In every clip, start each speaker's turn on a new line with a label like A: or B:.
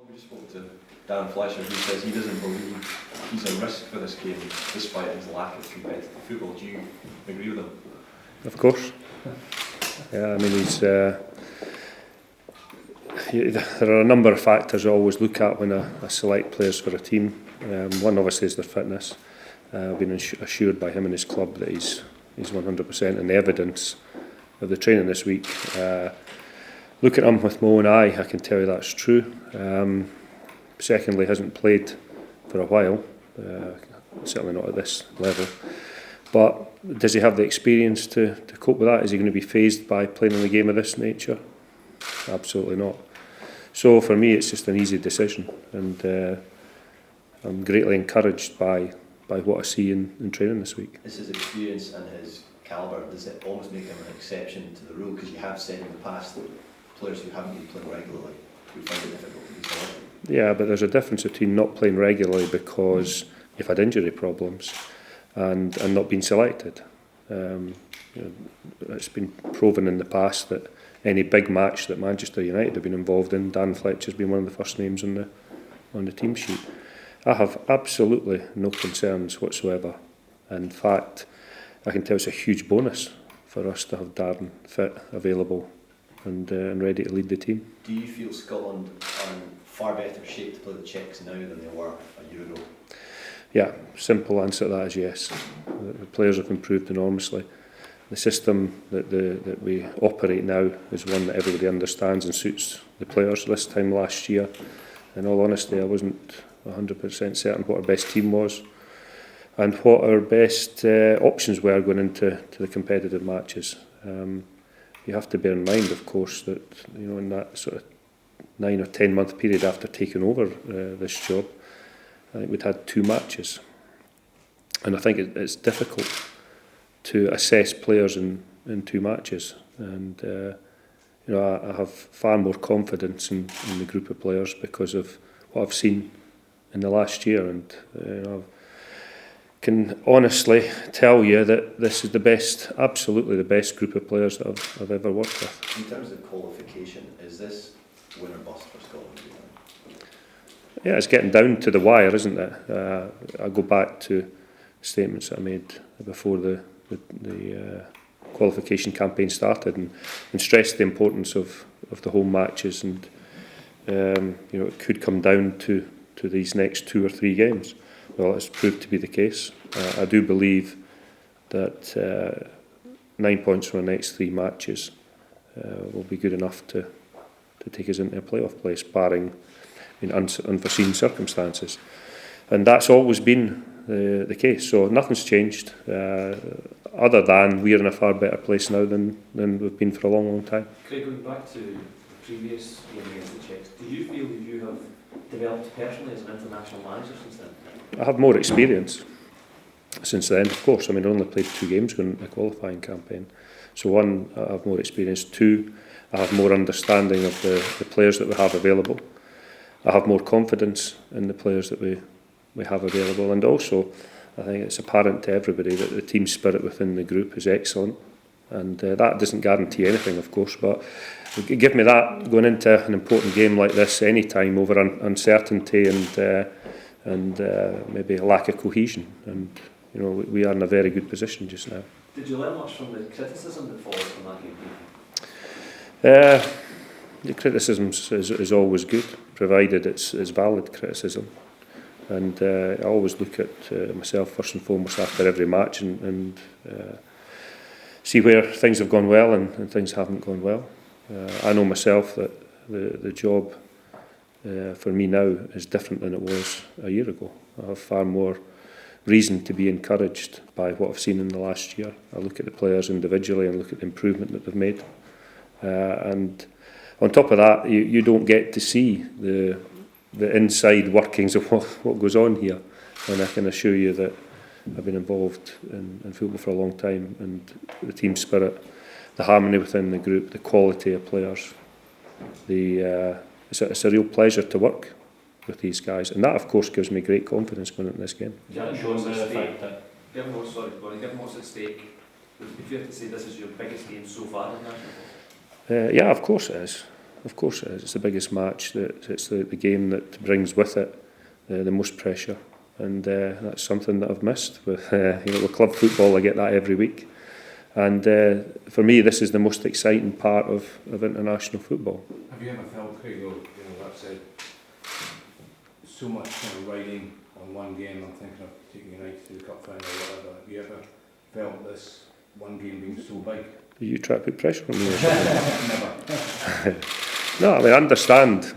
A: We just spoke to Dan Fletcher, who says he doesn't believe he's a risk for this game despite his lack of competitive football. Do you agree with him?
B: Of course. Yeah, I mean there are a number of factors I always look at when I select players for a team. One obviously is their fitness. I've been assured by him and his club that he's 100%, and the evidence of the training this week. Look at him with my own eye, I can tell you that's true. Secondly, hasn't played for a while, certainly not at this level. But does he have the experience to cope with that? Is he going to be fazed by playing in a game of this nature? Absolutely not. So for me, it's just an easy decision, and I'm greatly encouraged by what I see in training this week.
A: Is his experience and his calibre, does it almost make him an exception to the rule? Because you have said in the past that players who haven't been playing regularly would find it difficult to be selected. Yeah,
B: but there's a difference between not playing regularly because you've had injury problems and not being selected. It's been proven in the past that any big match that Manchester United have been involved in, Dan Fletcher's been one of the first names on the team sheet. I have absolutely no concerns whatsoever. In fact, I can tell it's a huge bonus for us to have Darren fit, available and ready to lead the team.
A: Do you feel Scotland are in far better shape to play the Czechs now than they were a year ago?
B: Yeah, simple answer to that is yes. The players have improved enormously. The system that we operate now is one that everybody understands and suits the players. This time last year, in all honesty, I wasn't 100% certain what our best team was and what our best options were going into the competitive matches. You have to bear in mind, of course, that in that sort of 9 or 10 month period after taking over this job, I think we'd had 2 matches, and I think it's difficult to assess players in 2 matches. And I have far more confidence in the group of players because of what I've seen in the last year, and I can honestly tell you that this is absolutely the best group of players that I've ever worked with.
A: In terms of qualification, is this win or bust for Scotland?
B: Yeah, it's getting down to the wire, isn't it? I go back to statements that I made before the qualification campaign started, and stressed the importance of the home matches, and it could come down to these next 2 or 3 games. Well, it's proved to be the case. I do believe that 9 points from the next 3 matches will be good enough to take us into a playoff place, barring unforeseen circumstances. And that's always been the case. So nothing's changed, other than we're in a far better place now than we've been for a long, long time.
C: Craig, going back to the previous game against the Czechs, do you feel that you have developed personally as an international manager since then?
B: I have more experience since then, of course. I mean, I only played 2 games in a qualifying campaign. So 1, I have more experience. 2, I have more understanding of the players that we have available. I have more confidence in the players that we have available, and also I think it's apparent to everybody that the team spirit within the group is excellent, and that doesn't guarantee anything, of course, but give me that going into an important game like this any time over uncertainty and maybe a lack of cohesion, and we are in a very good position just now.
C: Did you learn much from the criticism that followed from that game?
B: The criticism is always good, provided it's valid criticism. And I always look at myself first and foremost after every match and see where things have gone well and things haven't gone well. I know myself that the job for me now is different than it was a year ago. I have far more reason to be encouraged by what I've seen in the last year. I look at the players individually and look at the improvement that they've made. And on top of that, you don't get to see the inside workings of what goes on here, and I can assure you that I've been involved in football for a long time, and the team spirit, the harmony within the group, the quality of players, it's a real pleasure to work with these guys, and that of course gives me great confidence going into this game.
C: Given what's at stake, would it be fair to say this is your biggest game so far in national football?
B: Yeah, of course it is. of course it is. It's the biggest match. It's the game that brings with it the most pressure, and that's something that I've missed with with club football. I get that every week, and for me, this is the most exciting part of international football.
D: Have you ever felt, Craig, that's so much kind of riding on one game? I'm thinking of taking United to the cup final or whatever. Have you ever felt this one game being so big?
B: Are you trying to put pressure on me?
D: Never.
B: No, I mean, I understand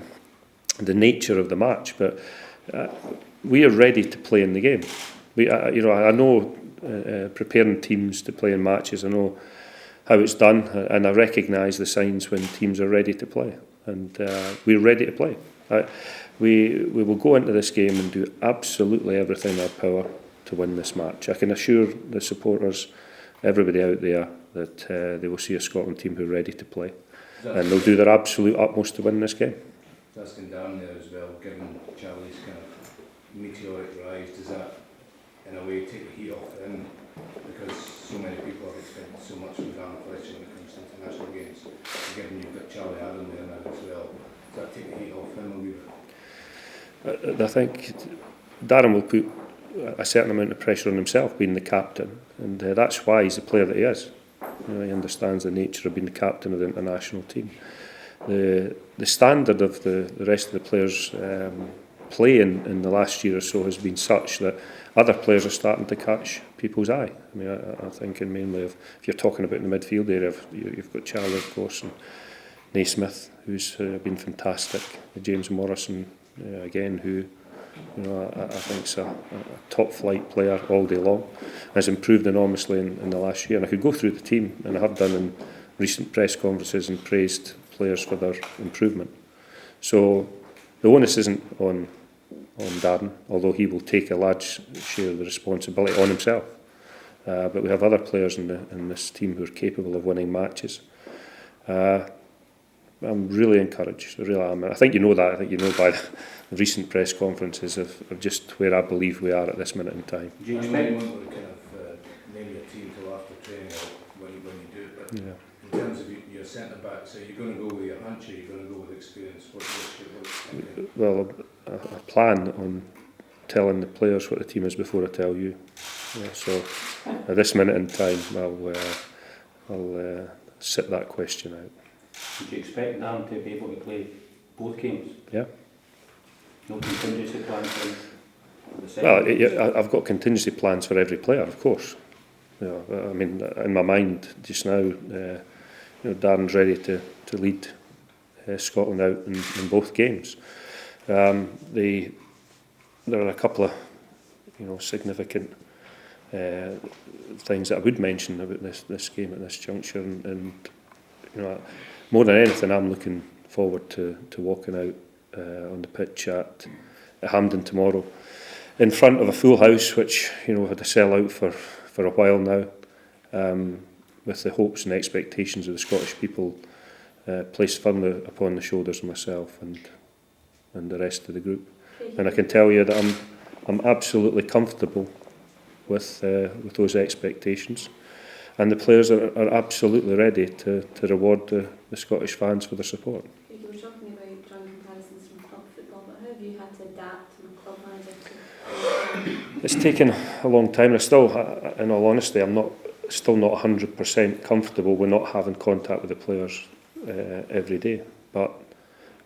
B: the nature of the match, but we are ready to play in the game. I know preparing teams to play in matches. I know how it's done, and I recognise the signs when teams are ready to play, and we're ready to play. We will go into this game and do absolutely everything in our power to win this match. I can assure the supporters, everybody out there, that they will see a Scotland team who are ready to play, and they'll do their absolute utmost to win this game.
D: That's going down there as well, given Charlie's kind of meteoric rise. Does that, in a way, take the heat off him? Because so many people have expected so much from Dan Fletcher when it comes to international games. Given you've got Charlie Adam there now as well, does that take the heat off him a wee bit?
B: I think Darren will put a certain amount of pressure on himself, being the captain, and that's why he's the player that he is. He understands the nature of being the captain of the international team. The standard of the rest of the players play in the last year or so has been such that other players are starting to catch people's eye. I mean, I'm thinking mainly of, if you're talking about in the midfield area, you've got Charlie, of course, and Naismith, who's been fantastic. James Morrison, again, who I think is a top flight player all day long, has improved enormously in the last year. And I could go through the team, and I have done in recent press conferences, and praised players for their improvement. So the onus isn't on Darren, although he will take a large share of the responsibility on himself. But we have other players in this team who are capable of winning matches. I'm really encouraged, I really am. I think you know that. I think you know by the recent press conferences of just where I believe we are at this minute in time.
D: Do you really want to kind of name your team till after training or when you do it? But
B: Yeah.
D: in terms of your centre back, so you're going to go with your hunch, or you're going to go with experience?
B: Well, I plan on telling the players what the team is before I tell you. So at this minute in time, I'll sit that question out.
E: Would you expect them to be able to play both games?
B: Yeah.
E: No contingency plans for the second?
B: Well, I've got contingency plans for every player, of course. I mean, in my mind just now, Darren's ready to lead Scotland out in both games. There are a couple of significant things that I would mention about this game at this juncture, and more than anything, I'm looking forward to walking out on the pitch at Hampden tomorrow in front of a full house, which had a sellout for a while now, with the hopes and expectations of the Scottish people placed firmly upon the shoulders of myself and the rest of the group. And I can tell you that I'm absolutely comfortable with those expectations, and the players are absolutely ready to reward the Scottish fans for their support.
F: You were talking about drawing comparisons from club football, but how have you had to adapt from a club manager to?
B: It's taken a long time, and in all honesty, I'm still not 100% comfortable with not having contact with the players every day. But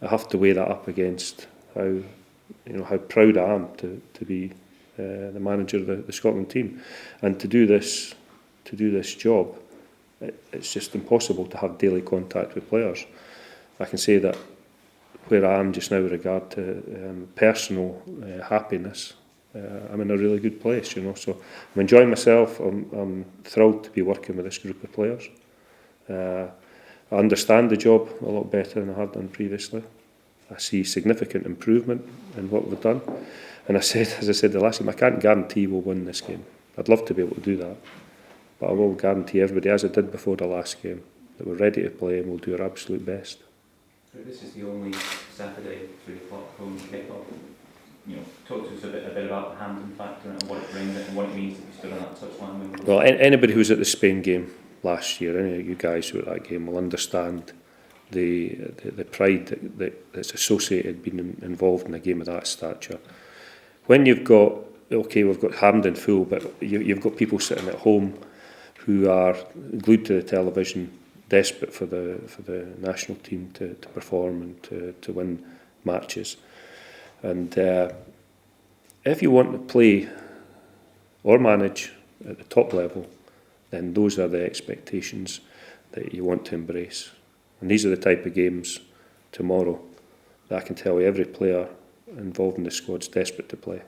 B: I have to weigh that up against how proud I am to be the manager of the Scotland team, and to do this job. It's just impossible to have daily contact with players. I can say that where I am just now with regard to personal happiness, I'm in a really good place, so I'm enjoying myself. I'm thrilled to be working with this group of players. I understand the job a lot better than I have done previously. I see significant improvement in what we've done, and as I said the last time, I can't guarantee we'll win this game. I'd love to be able to do that, but I will guarantee everybody, as I did before the last game, that we're ready to play and we'll do our absolute best.
G: This is the only Saturday 3 o'clock home kick-off. Talk to us a bit about the Hampden factor and what it brings and what it means to be stood on that touchline.
B: Well, anybody who was at the Spain game last year, any of you guys who were at that game, will understand the pride that's associated being involved in a game of that stature. When you've got, okay, we've got Hampden full, but you've got people sitting at home who are glued to the television, desperate for the national team to perform and to win matches. And if you want to play or manage at the top level, then those are the expectations that you want to embrace. And these are the type of games tomorrow that I can tell you every player involved in the squad's desperate to play.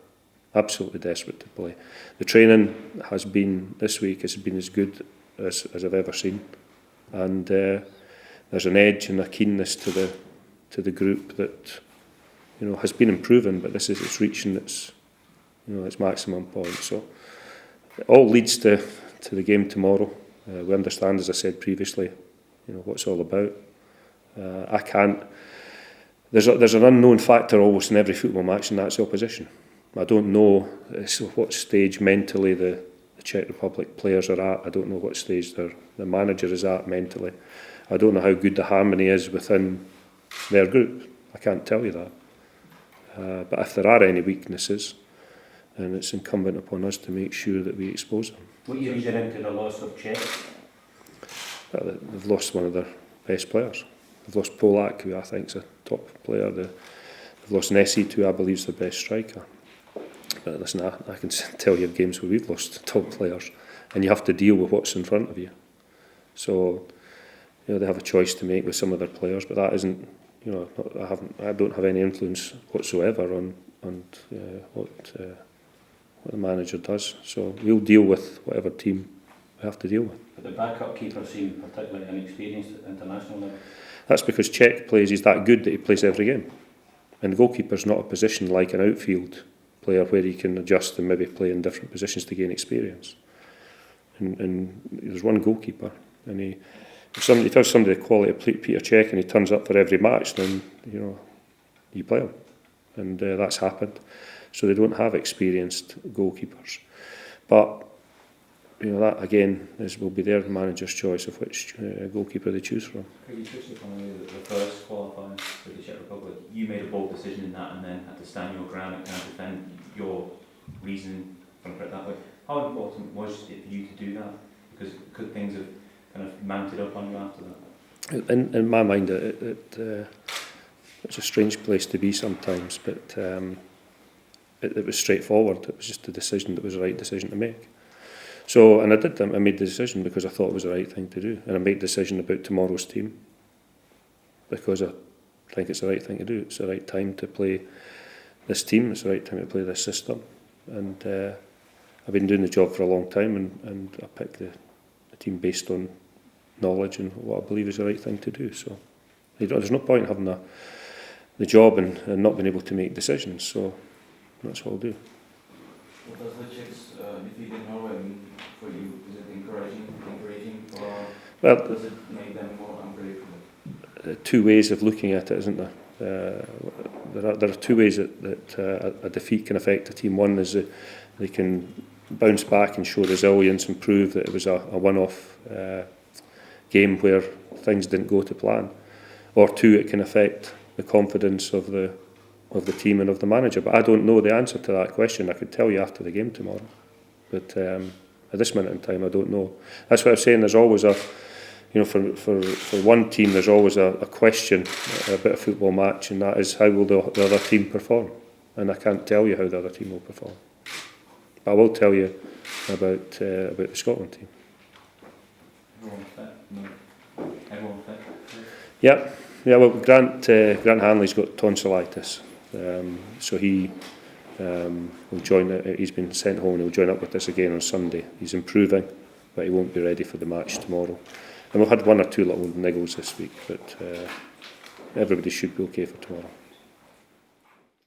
B: Absolutely desperate to play. The training has been, this week, has been as good as I've ever seen. And there's an edge and a keenness to the group that, you know, has been improving, but it's reaching its maximum point. So it all leads to the game tomorrow. We understand, as I said previously, you know, what it's all about. I can't. There's an unknown factor almost in every football match, and that's the opposition. I don't know what stage mentally the Czech Republic players are at. I don't know what stage the manager is at mentally. I don't know how good the harmony is within their group. I can't tell you that. But if there are any weaknesses, then it's incumbent upon us to make sure that we expose them.
E: What you read into the loss of Czech?
B: Well, they've lost one of their best players. They've lost Polak, who I think is a top player. They've lost Nessie, who I believe is the best striker. But listen, I can tell you of games where we've lost top players, and you have to deal with what's in front of you. So, you know, they have a choice to make with some of their players, but that isn't, you know, I don't have any influence whatsoever on what the manager does. So we'll deal with whatever team we have to deal with.
E: But the backup keeper seemed particularly inexperienced at international level.
B: That's because Czech plays, he's that good that he plays every game. And the goalkeeper's not a position like an outfield player where he can adjust and maybe play in different positions to gain experience. And there's one goalkeeper, and if there's somebody the quality of Peter Cech and he turns up for every match, then, you know, you play him. And that's happened. So they don't have experienced goalkeepers. But, you know, that again will be their manager's choice of which goalkeeper they choose from.
G: You touched upon the first qualifier for the Czech Republic. You made a bold decision in that and then had to stand your ground and kind of defend your reason, if I put it that way. How important was it for you to do that? Because could things have kind of mounted up on you after that?
B: In my mind, it's a strange place to be sometimes, but it was straightforward. It was just a decision that was the right decision to make. So, and I made the decision because I thought it was the right thing to do. And I made the decision about tomorrow's team because I think it's the right thing to do. It's the right time to play this team. It's the right time to play this system. And I've been doing the job for a long time, and I picked the team based on knowledge and what I believe is the right thing to do. So there's no point in having the job and not being able to make decisions. So that's what I'll do.
H: What does the Czechs defeat in Norway mean for you? Is it encouraging, or does it make them more unpredictable?
B: Two ways of looking at it, isn't there? There are two ways that a defeat can affect a team. One is they can bounce back and show resilience and prove that it was a one-off game where things didn't go to plan. Or two, it can affect the confidence of the team and of the manager. But I don't know the answer to that question. I could tell you after the game tomorrow. But at this minute in time, I don't know. That's what I'm saying. There's always for one team, there's always a question about a football match, and that is how will the other team perform. And I can't tell you how the other team will perform. But I will tell you about the Scotland team.
G: Everyone fit? No. Everyone fit?
B: Yeah. Well, Grant Hanley's got tonsillitis, so he will join. He's been sent home, and he'll join up with us again on Sunday. He's improving, but he won't be ready for the match tomorrow. And we've had one or two little niggles this week, but everybody should be okay for tomorrow.